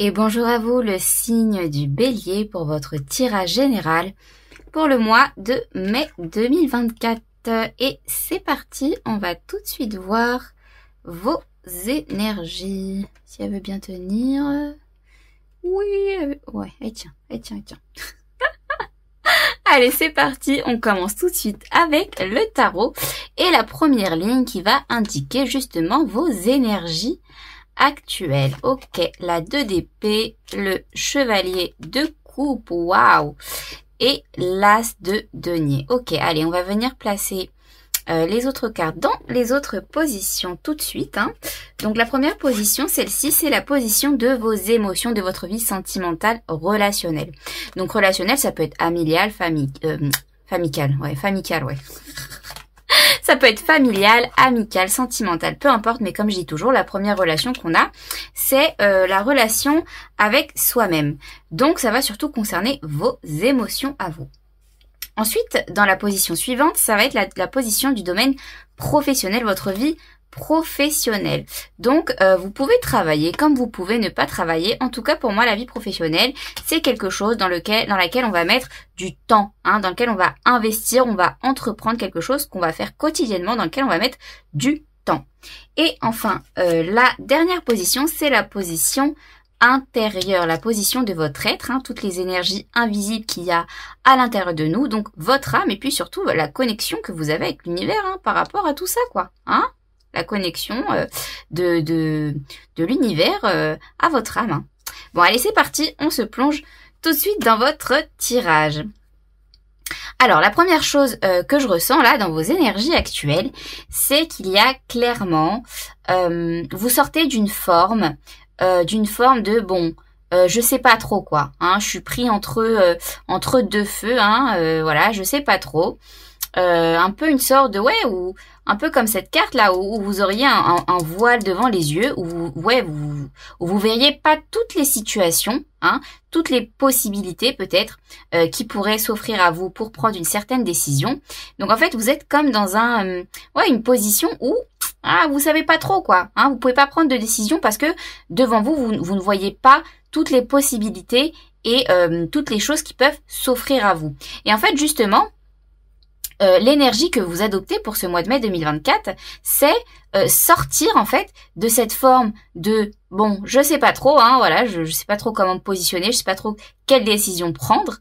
Et bonjour à vous, le signe du Bélier pour votre tirage général pour le mois de mai 2024. Et c'est parti, on va tout de suite voir vos énergies. Si elle veut bien tenir. Oui, ouais, et tiens. Allez, c'est parti, on commence tout de suite avec le tarot et la première ligne qui va indiquer justement vos énergies actuelles. Ok, la 2 d'épée, le chevalier de coupe, waouh, et l'as de denier. Ok, allez, on va venir placer les autres cartes dans les autres positions tout de suite. Donc la première position, celle-ci, c'est la position de vos émotions, de votre vie sentimentale relationnelle. Donc relationnelle, ça peut être familial, familial, ouais. Ça peut être familial, amical, sentimental, peu importe, mais comme je dis toujours, la première relation qu'on a, c'est la relation avec soi-même. Donc ça va surtout concerner vos émotions à vous. Ensuite, dans la position suivante, ça va être la position du domaine professionnel, votre vie professionnelle. Donc, vous pouvez travailler comme vous pouvez ne pas travailler. En tout cas, pour moi, la vie professionnelle, c'est quelque chose dans laquelle on va mettre du temps, dans lequel on va investir, on va entreprendre quelque chose qu'on va faire quotidiennement, dans lequel on va mettre du temps. Et enfin, la dernière position, c'est la position intérieure, la position de votre être, toutes les énergies invisibles qu'il y a à l'intérieur de nous, donc votre âme et puis surtout la connexion que vous avez avec l'univers par rapport à tout ça, quoi. La connexion de l'univers à votre âme. Bon, allez, c'est parti, on se plonge tout de suite dans votre tirage. Alors, la première chose que je ressens là dans vos énergies actuelles, c'est qu'il y a clairement, vous sortez d'une forme de bon, je sais pas trop quoi, je suis pris entre deux feux, voilà, je sais pas trop, un peu une sorte de ou un peu comme cette carte là où vous auriez un voile devant les yeux, où vous verriez pas toutes les situations, toutes les possibilités peut-être qui pourraient s'offrir à vous pour prendre une certaine décision. Donc en fait vous êtes comme dans une position où vous savez pas trop quoi, vous pouvez pas prendre de décision parce que devant vous ne voyez pas toutes les possibilités et toutes les choses qui peuvent s'offrir à vous. Et en fait justement l'énergie que vous adoptez pour ce mois de mai 2024, c'est sortir en fait de cette forme de bon, je sais pas trop, voilà, je sais pas trop comment me positionner, je sais pas trop quelle décision prendre,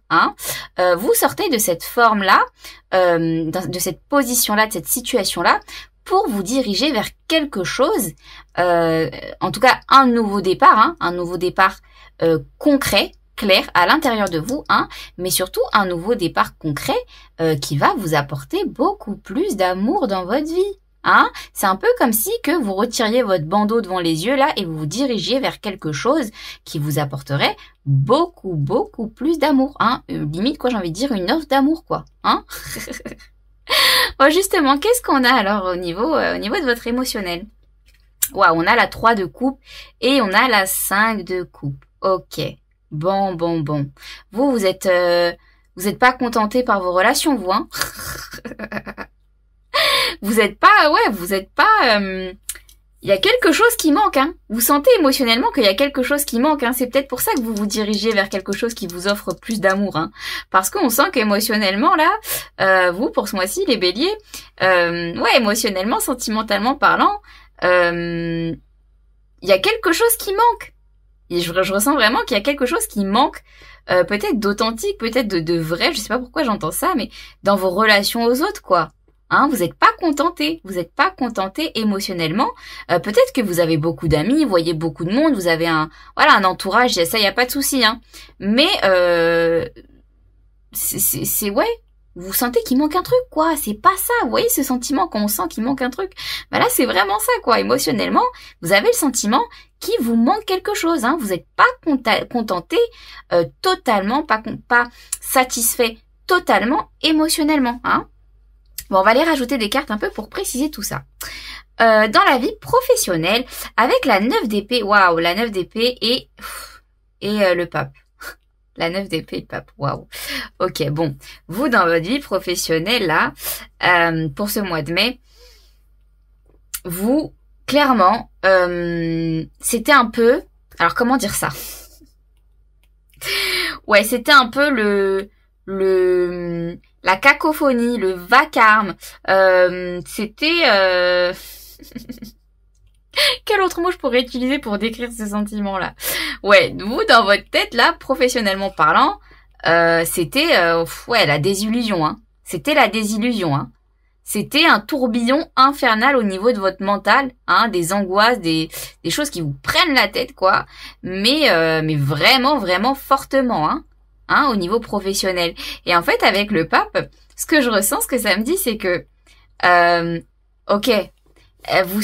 vous sortez de cette forme là, de cette position là, de cette situation là, pour vous diriger vers quelque chose, en tout cas un nouveau départ concret, clair à l'intérieur de vous, mais surtout un nouveau départ concret qui va vous apporter beaucoup plus d'amour dans votre vie. C'est un peu comme si que vous retiriez votre bandeau devant les yeux là et vous vous dirigiez vers quelque chose qui vous apporterait beaucoup plus d'amour. Limite quoi, j'ai envie de dire une offre d'amour quoi. Bon, justement, qu'est-ce qu'on a alors au niveau de votre émotionnel? Waouh, on a la 3 de coupe et on a la 5 de coupe. Ok. Bon. Vous êtes pas contenté par vos relations, vous, Vous êtes pas, il y a quelque chose qui manque, Vous sentez émotionnellement qu'il y a quelque chose qui manque, C'est peut-être pour ça que vous vous dirigez vers quelque chose qui vous offre plus d'amour, Parce qu'on sent qu'émotionnellement, là, vous, pour ce mois-ci, les béliers, émotionnellement, sentimentalement parlant, il y a quelque chose qui manque. Et je ressens vraiment qu'il y a quelque chose qui manque, peut-être d'authentique, peut-être de vrai, je sais pas pourquoi j'entends ça, mais dans vos relations aux autres, quoi. Vous n'êtes pas contenté, émotionnellement. Peut-être que vous avez beaucoup d'amis, vous voyez beaucoup de monde, vous avez un entourage, ça y a pas de souci, Mais vous sentez qu'il manque un truc, quoi. C'est pas ça. Vous voyez ce sentiment quand on sent qu'il manque un truc. Là, c'est vraiment ça, quoi. Émotionnellement, vous avez le sentiment qu'il vous manque quelque chose. Vous n'êtes pas contenté totalement, pas satisfait totalement émotionnellement. Bon, on va aller rajouter des cartes un peu pour préciser tout ça. Dans la vie professionnelle, avec la 9 d'épée, waouh, la 9 d'épée et le pape. La 9 d'épée et le pape, waouh. Ok, bon. Vous, dans votre vie professionnelle, là, pour ce mois de mai, vous, clairement, c'était un peu... Alors, comment dire ça? Ouais, c'était un peu la cacophonie, le vacarme. C'était quel autre mot je pourrais utiliser pour décrire ce sentiment-là? Ouais, vous, dans votre tête, là, professionnellement parlant, c'était ouais, la désillusion, hein. C'était la désillusion, hein. C'était un tourbillon infernal au niveau de votre mental, hein, des angoisses, des choses qui vous prennent la tête, quoi. Mais vraiment, vraiment fortement, hein, au niveau professionnel. Et en fait, avec le pape, ce que je ressens, ce que ça me dit, c'est que, ok, vous vous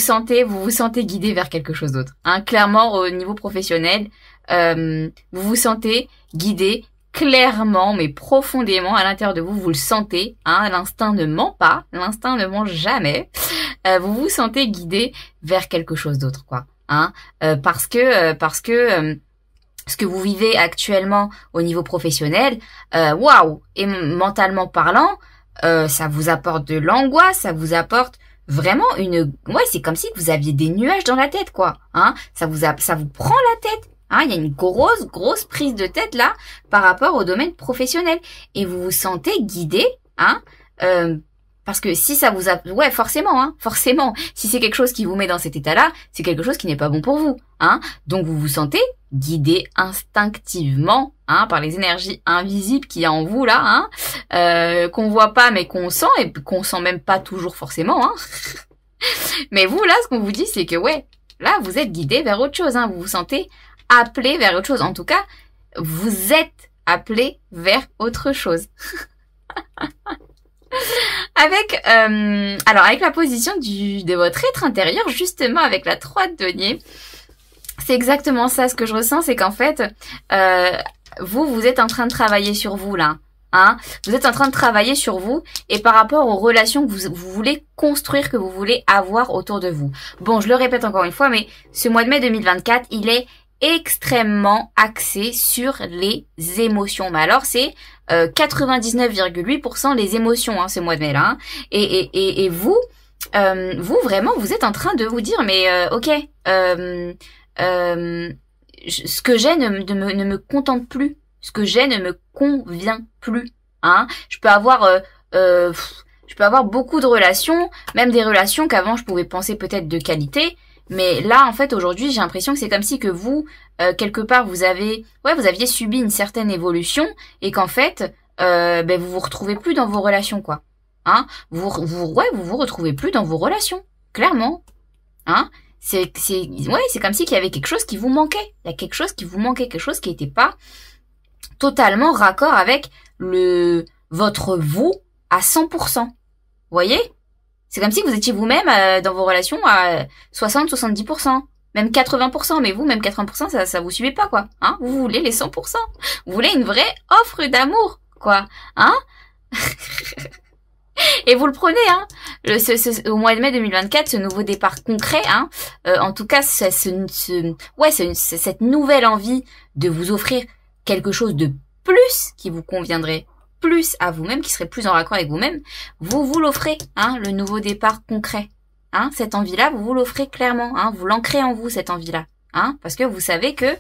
sentez guidé vers quelque chose d'autre. Hein. Clairement, au niveau professionnel, vous vous sentez guidé clairement, mais profondément à l'intérieur de vous, vous le sentez. Hein. L'instinct ne ment pas, l'instinct ne ment jamais. Vous vous sentez guidé vers quelque chose d'autre, quoi. Hein. Parce que ce que vous vivez actuellement au niveau professionnel, waouh, et mentalement parlant, ça vous apporte de l'angoisse, ça vous apporte vraiment ouais, c'est comme si vous aviez des nuages dans la tête, quoi. Hein, ça vous prend la tête. Hein, il y a une grosse prise de tête là par rapport au domaine professionnel et vous vous sentez guidé, hein, parce que si ça vous a, ouais, forcément, si c'est quelque chose qui vous met dans cet état-là, c'est quelque chose qui n'est pas bon pour vous, hein. Donc vous vous sentez guidé instinctivement, hein, par les énergies invisibles qu'il y a en vous là, hein, qu'on voit pas mais qu'on sent et qu'on sent même pas toujours forcément, hein. Mais vous là, ce qu'on vous dit, c'est que ouais, là vous êtes guidé vers autre chose, hein. Vous vous sentez appelé vers autre chose. En tout cas, vous êtes appelé vers autre chose. Avec avec la position de votre être intérieur, justement avec la 3 de denier, c'est exactement ça. Ce que je ressens, c'est qu'en fait, vous êtes en train de travailler sur vous là. Hein, vous êtes en train de travailler sur vous et par rapport aux relations que vous voulez construire, que vous voulez avoir autour de vous. Bon, je le répète encore une fois, mais ce mois de mai 2024, il est extrêmement axé sur les émotions. Mais alors c'est 99,8% les émotions, hein, ce mois de mai là. Hein. Et vous, vous vraiment, vous êtes en train de vous dire, mais ok, ce que j'ai ne me contente plus. Ce que j'ai ne me convient plus. Hein. Je peux avoir beaucoup de relations, même des relations qu'avant je pouvais penser peut-être de qualité. Mais là, en fait, aujourd'hui, j'ai l'impression que c'est comme si que vous, quelque part, vous aviez subi une certaine évolution et qu'en fait, vous vous retrouvez plus dans vos relations, quoi. Hein, vous vous retrouvez plus dans vos relations, clairement. Hein, c'est comme si qu'il y avait quelque chose qui vous manquait. Il y a quelque chose qui vous manquait, quelque chose qui n'était pas totalement raccord avec votre vous à 100%. Vous voyez? C'est comme si vous étiez vous-même dans vos relations à 60-70%, même 80%, mais vous, même 80%, ça vous suivait pas, quoi. Hein, vous voulez les 100%. Vous voulez une vraie offre d'amour, quoi. Hein. Et vous le prenez, hein. Au mois de mai 2024, ce nouveau départ concret, hein. En tout cas, cette nouvelle envie de vous offrir quelque chose de plus qui vous conviendrait plus à vous-même, qui serait plus en raccord avec vous-même, vous l'offrez, hein, le nouveau départ concret. Hein, cette envie-là, vous l'offrez clairement, hein, vous l'ancrez en vous, cette envie-là. Hein, parce que vous savez que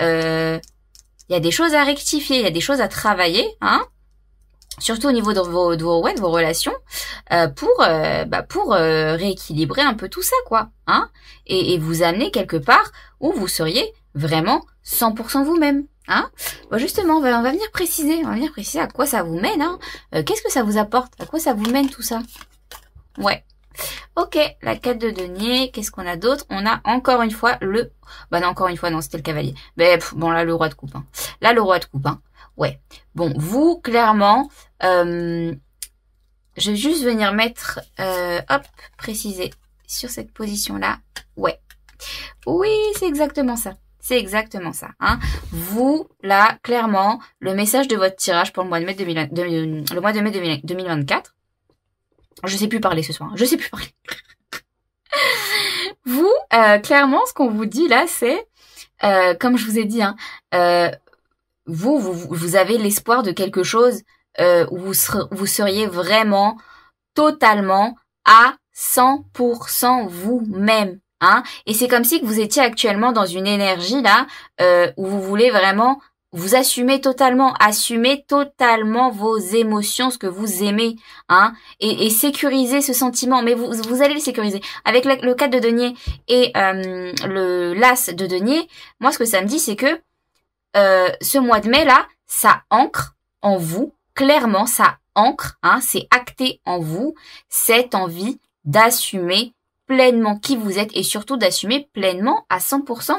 y a des choses à rectifier, il y a des choses à travailler, hein, surtout au niveau de vos relations, pour rééquilibrer un peu tout ça, quoi. Hein, et vous amener quelque part où vous seriez vraiment 100% vous-même. Hein, bon, justement, on va venir préciser à quoi ça vous mène. Hein. Qu'est-ce que ça vous apporte? À quoi ça vous mène tout ça? Ouais. Ok, la 4 de denier. Qu'est-ce qu'on a d'autre? On a encore une fois non, c'était le cavalier. Mais bon, là, le roi de coupe. Hein. Là, le roi de coupe. Hein. Ouais. Bon, vous, clairement, je vais juste venir mettre, préciser sur cette position-là. Ouais. Oui, c'est exactement ça. C'est exactement ça. Hein. Vous, là, clairement, le message de votre tirage pour le mois de mai 2024. Je sais plus parler ce soir. Je sais plus parler. Vous, clairement, ce qu'on vous dit là, c'est, comme je vous ai dit, hein, vous avez l'espoir de quelque chose où vous seriez vraiment totalement à 100% vous-même. Hein, et c'est comme si que vous étiez actuellement dans une énergie là où vous voulez vraiment vous assumez totalement vos émotions, ce que vous aimez, hein, et sécuriser ce sentiment. Mais vous allez le sécuriser. Avec le 4 de denier et le l'as de denier, moi ce que ça me dit, c'est que ce mois de mai là, ça ancre en vous, clairement, ça ancre, hein, c'est acté en vous, cette envie d'assumer pleinement qui vous êtes et surtout d'assumer pleinement à 100%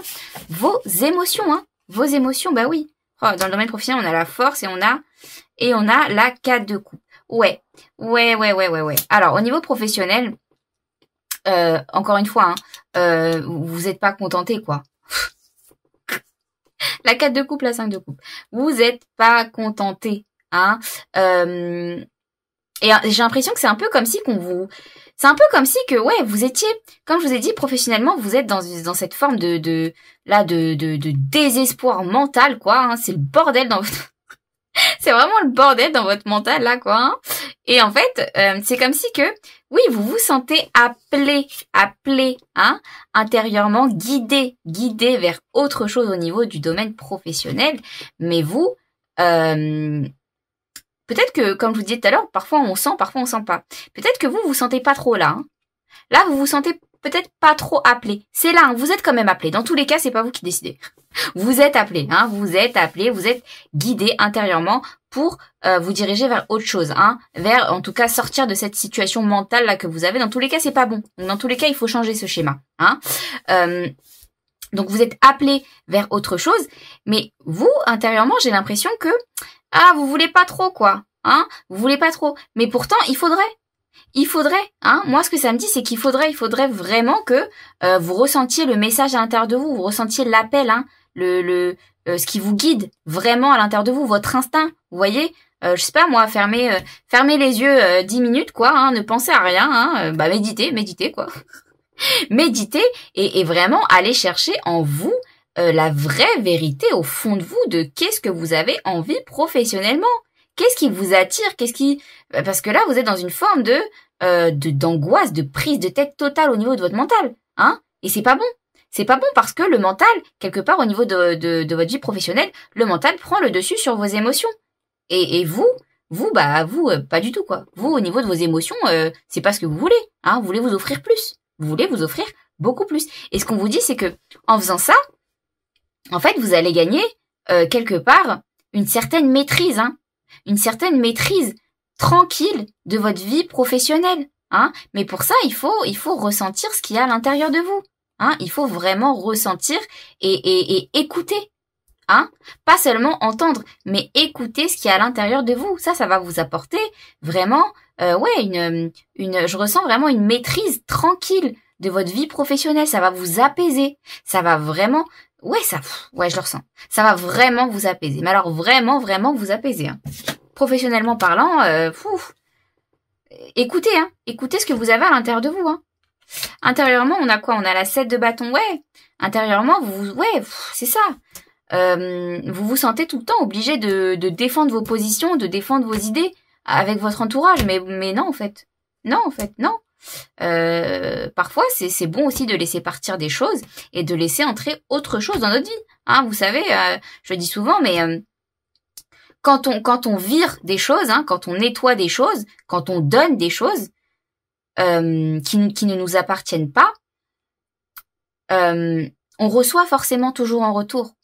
vos émotions, hein. Vos émotions, bah oui. Dans le domaine professionnel, on a la force et on a la 4 de coupe. Ouais. Alors, au niveau professionnel, encore une fois, hein, vous êtes pas contenté, quoi. La 4 de coupe, la 5 de coupe. Vous êtes pas contenté, hein. Et j'ai l'impression que c'est un peu comme si ouais, vous étiez, comme je vous ai dit, professionnellement, vous êtes dans cette forme de désespoir mental, quoi, hein. C'est le bordel dans votre, c'est vraiment le bordel dans votre mental, là, quoi, hein. Et en fait, c'est comme si que, oui, vous vous sentez appelé, hein, intérieurement, guidé vers autre chose au niveau du domaine professionnel, mais vous, peut-être que, comme je vous disais tout à l'heure, parfois on sent pas. Peut-être que vous sentez pas trop là, hein. Là, vous vous sentez peut-être pas trop appelé. C'est là, hein, vous êtes quand même appelé. Dans tous les cas, c'est pas vous qui décidez. Vous êtes appelé, hein, vous êtes guidé intérieurement pour vous diriger vers autre chose, hein, vers, en tout cas, sortir de cette situation mentale là que vous avez. Dans tous les cas, c'est pas bon. Donc, dans tous les cas, il faut changer ce schéma, hein. Donc, vous êtes appelé vers autre chose, mais vous, intérieurement, j'ai l'impression que vous voulez pas trop, quoi, hein, vous voulez pas trop. Mais pourtant, il faudrait, hein, moi ce que ça me dit, c'est qu'il faudrait vraiment que vous ressentiez le message à l'intérieur de vous, vous ressentiez l'appel, hein, ce qui vous guide vraiment à l'intérieur de vous, votre instinct, vous voyez, je sais pas moi, fermez les yeux 10 minutes, quoi, hein, ne pensez à rien, hein, méditez, quoi. Méditez et vraiment aller chercher en vous la vraie vérité au fond de vous de qu'est-ce que vous avez envie professionnellement. Qu'est-ce qui vous attire? Parce que là, vous êtes dans une forme d'angoisse, de prise de tête totale au niveau de votre mental, hein? Et c'est pas bon. C'est pas bon parce que le mental, quelque part au niveau de votre vie professionnelle, le mental prend le dessus sur vos émotions. Et vous, pas du tout, quoi. Vous, au niveau de vos émotions, c'est pas ce que vous voulez, hein? Vous voulez vous offrir plus. Vous voulez vous offrir beaucoup plus. Et ce qu'on vous dit, c'est que, en faisant ça, en fait, vous allez gagner, quelque part, une certaine maîtrise, hein. Une certaine maîtrise tranquille de votre vie professionnelle, hein. Mais pour ça, il faut ressentir ce qu'il y a à l'intérieur de vous, hein. Il faut vraiment ressentir et écouter, hein. Pas seulement entendre, mais écouter ce qu'il y a à l'intérieur de vous. Ça va vous apporter vraiment, je ressens vraiment une maîtrise tranquille de votre vie professionnelle. Ça va vous apaiser. Ça va vraiment, je le ressens. Ça va vraiment vous apaiser. Mais alors vraiment vous apaiser, hein. Professionnellement parlant, écoutez, hein. Écoutez ce que vous avez à l'intérieur de vous, hein. Intérieurement, on a quoi? On a la 7 de bâton, ouais. Intérieurement, c'est ça. Vous vous sentez tout le temps obligé de défendre vos positions, de défendre vos idées avec votre entourage. Mais non, en fait. Non. Parfois, c'est bon aussi de laisser partir des choses et de laisser entrer autre chose dans notre vie. Hein, vous savez, je le dis souvent, mais quand on vire des choses, hein, quand on nettoie des choses, quand on donne des choses qui ne nous appartiennent pas, on reçoit forcément toujours en retour.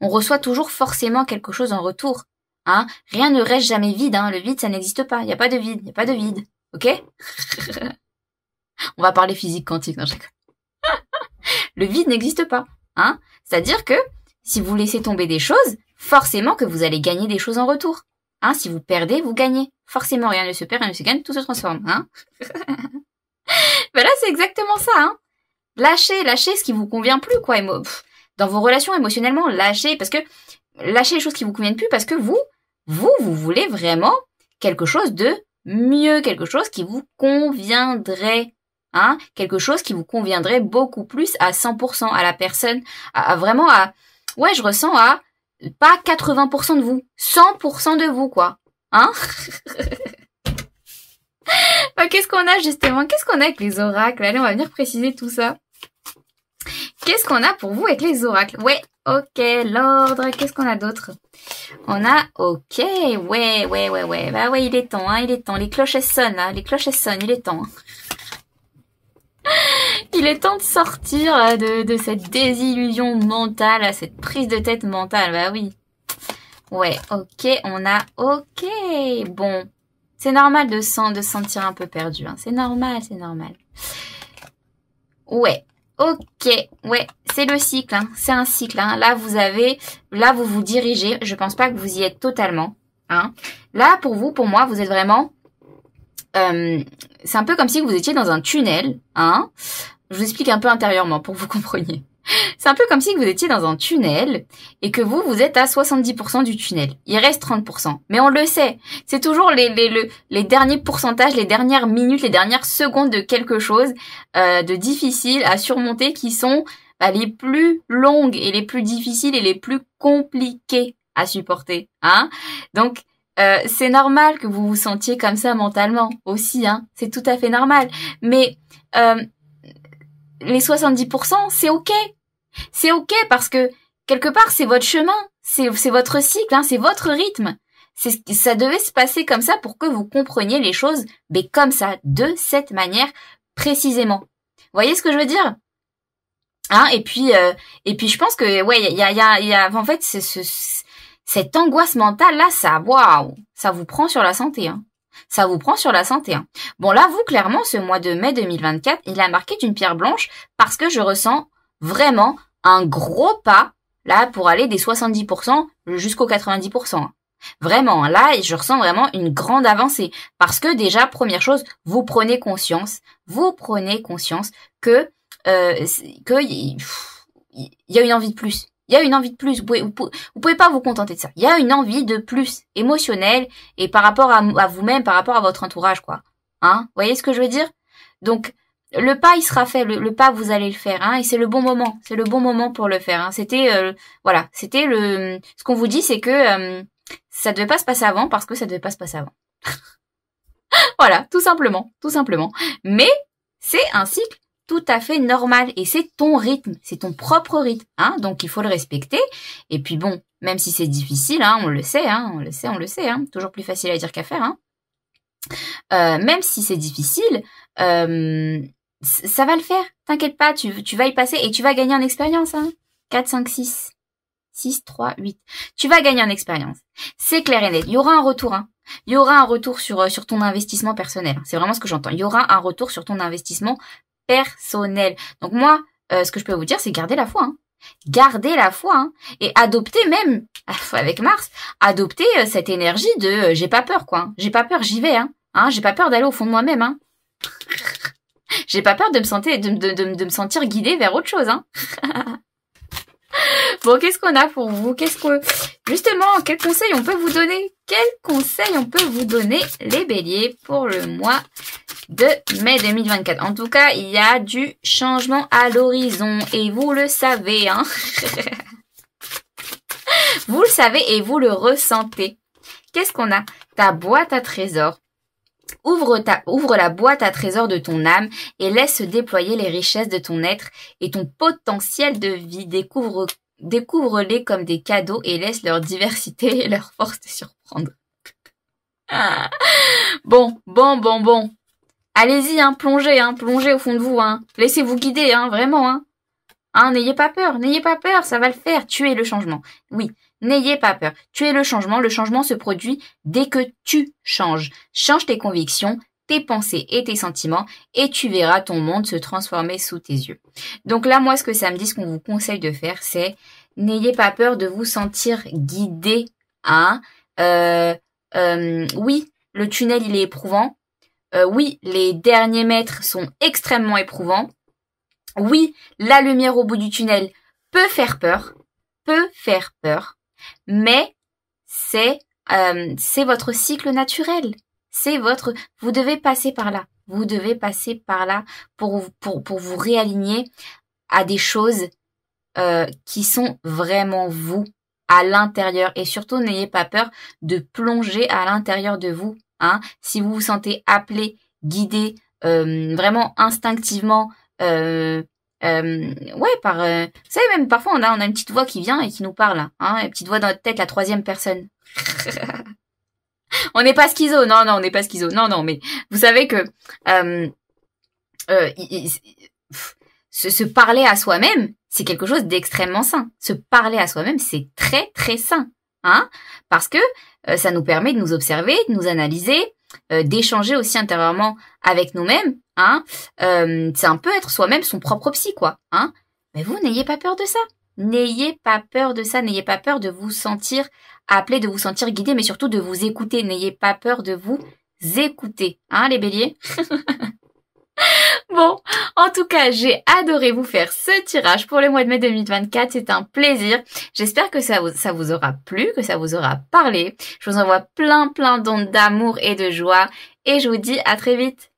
On reçoit toujours forcément quelque chose en retour. Hein, rien ne reste jamais vide. Hein, le vide, ça n'existe pas. Il n'y a pas de vide. Ok? On va parler physique quantique, non, je rigole. Le vide n'existe pas, hein. C'est-à-dire que si vous laissez tomber des choses, forcément que vous allez gagner des choses en retour. Hein, si vous perdez, vous gagnez. Forcément, rien ne se perd, rien ne se gagne, tout se transforme, hein. Ben là, c'est exactement ça, hein. Lâchez ce qui vous convient plus, quoi. Dans vos relations émotionnellement, lâchez les choses qui vous conviennent plus parce que vous voulez vraiment quelque chose de mieux, quelque chose qui vous conviendrait. Hein, quelque chose qui vous conviendrait beaucoup plus à 100% à la personne, je ressens à pas 80% de vous, 100% de vous, quoi. Hein? Qu'est-ce qu'on a justement? Qu'est-ce qu'on a avec les oracles? Allez, on va venir préciser tout ça. Qu'est-ce qu'on a pour vous avec les oracles? Ouais, ok, l'ordre, qu'est-ce qu'on a d'autre? On a, ok, ouais. Bah ouais, il est temps, hein, il est temps. Les cloches, elles sonnent, hein, les cloches, elles sonnent, il est temps. Il est temps de sortir de cette désillusion mentale, cette prise de tête mentale, bah oui. Ouais, ok, on a, ok, bon. C'est normal de se sentir un peu perdu, hein, c'est normal. Ouais. Ok, ouais, c'est le cycle, hein. C'est un cycle, hein. Là, vous vous dirigez. Je pense pas que vous y êtes totalement, hein. Là, pour moi, vous êtes vraiment, c'est un peu comme si vous étiez dans un tunnel, hein. Je vous explique un peu intérieurement pour que vous compreniez. C'est un peu comme si vous étiez dans un tunnel et que vous êtes à 70% du tunnel. Il reste 30%. Mais on le sait. C'est toujours les derniers pourcentages, les dernières minutes, les dernières secondes de quelque chose de difficile à surmonter qui sont les plus longues et les plus difficiles et les plus compliquées à supporter. Hein. Donc, c'est normal que vous vous sentiez comme ça mentalement aussi. Hein. C'est tout à fait normal. Mais les 70%, c'est ok. C'est ok parce que quelque part c'est votre chemin, c'est votre cycle, hein, c'est votre rythme. Ça devait se passer comme ça pour que vous compreniez les choses, mais comme ça, de cette manière précisément. Vous voyez ce que je veux dire? Hein, et puis je pense que ouais, il y a en fait cette angoisse mentale là, waouh, ça vous prend sur la santé, hein. Ça vous prend sur la santé, hein. Bon là, vous clairement, ce mois de mai 2024, il a marqué d'une pierre blanche parce que je ressens vraiment un gros pas là pour aller des 70% jusqu'aux 90%. Vraiment, là, je ressens vraiment une grande avancée parce que déjà, première chose, vous prenez conscience que il y a une envie de plus. Il y a une envie de plus. Vous pouvez pas vous contenter de ça. Il y a une envie de plus émotionnelle et par rapport à vous-même, par rapport à votre entourage, quoi. Hein? Vous voyez ce que je veux dire? Donc, le pas, il sera fait. Le pas, vous allez le faire, hein. Et c'est le bon moment. C'est le bon moment pour le faire, hein. C'était, voilà. C'était ce qu'on vous dit, c'est que ça devait pas se passer avant parce que ça devait pas se passer avant. Voilà, tout simplement. Mais c'est un cycle tout à fait normal et c'est ton rythme, c'est ton propre rythme, hein. Donc il faut le respecter. Et puis bon, même si c'est difficile, hein, on le sait, hein. Toujours plus facile à dire qu'à faire, hein. Même si c'est difficile, ça va le faire. T'inquiète pas, tu vas y passer et tu vas gagner en expérience, hein. 4, 5, 6. 6, 3, 8. Tu vas gagner en expérience. C'est clair et net. Il y aura un retour, hein. Il y aura un retour sur ton investissement personnel. C'est vraiment ce que j'entends. Il y aura un retour sur ton investissement personnel. Donc moi, ce que je peux vous dire, c'est garder la foi, hein. Gardez la foi, hein. Et adoptez même, avec Mars, adoptez cette énergie de j'ai pas peur, quoi. Hein. J'ai pas peur, j'y vais, hein. J'ai pas peur d'aller au fond de moi-même, hein. J'ai pas peur de me sentir guidée vers autre chose, hein. Bon, qu'est-ce qu'on a pour vous? Justement, quels conseils on peut vous donner? Quels conseils on peut vous donner, les béliers, pour le mois de mai 2024? En tout cas, il y a du changement à l'horizon et vous le savez, hein. Vous le savez et vous le ressentez. Qu'est-ce qu'on a? Ta boîte à trésors. Ouvre la boîte à trésors de ton âme et laisse se déployer les richesses de ton être et ton potentiel de vie. Découvre-les comme des cadeaux et laisse leur diversité et leur force te surprendre. Bon. Allez-y, hein, plongez au fond de vous, hein. Laissez-vous guider, hein, vraiment, hein. N'ayez pas peur, ça va le faire. Tuez le changement. Oui, n'ayez pas peur. Tuez le changement se produit dès que tu changes. Change tes convictions, tes pensées et tes sentiments et tu verras ton monde se transformer sous tes yeux. Donc là, moi, ce que ça me dit, ce qu'on vous conseille de faire, c'est n'ayez pas peur de vous sentir guidé, hein. Oui, le tunnel, il est éprouvant. Oui, les derniers mètres sont extrêmement éprouvants. Oui, la lumière au bout du tunnel peut faire peur, mais c'est votre cycle naturel. Vous devez passer par là. Vous devez passer par là pour vous réaligner à des choses qui sont vraiment vous à l'intérieur. Et surtout, n'ayez pas peur de plonger à l'intérieur de vous. Hein. Si vous vous sentez appelé, guidé, vraiment instinctivement, vous savez, même parfois on a une petite voix qui vient et qui nous parle, hein, une petite voix dans notre tête, la troisième personne. On n'est pas schizo, non, on n'est pas schizo, non, mais vous savez que se parler à soi-même, c'est quelque chose d'extrêmement sain. Se parler à soi-même, c'est très très sain, hein, parce que ça nous permet de nous observer, de nous analyser, d'échanger aussi intérieurement avec nous-mêmes, hein. C'est un peu être soi-même son propre psy, quoi, hein. Mais vous, n'ayez pas peur de ça. N'ayez pas peur de ça, n'ayez pas peur de vous sentir appelé, de vous sentir guidé, mais surtout de vous écouter. N'ayez pas peur de vous écouter, hein, les béliers. Bon, en tout cas, j'ai adoré vous faire ce tirage pour le mois de mai 2024. C'est un plaisir. J'espère que ça vous aura plu, que ça vous aura parlé. Je vous envoie plein d'ondes d'amour et de joie. Et je vous dis à très vite.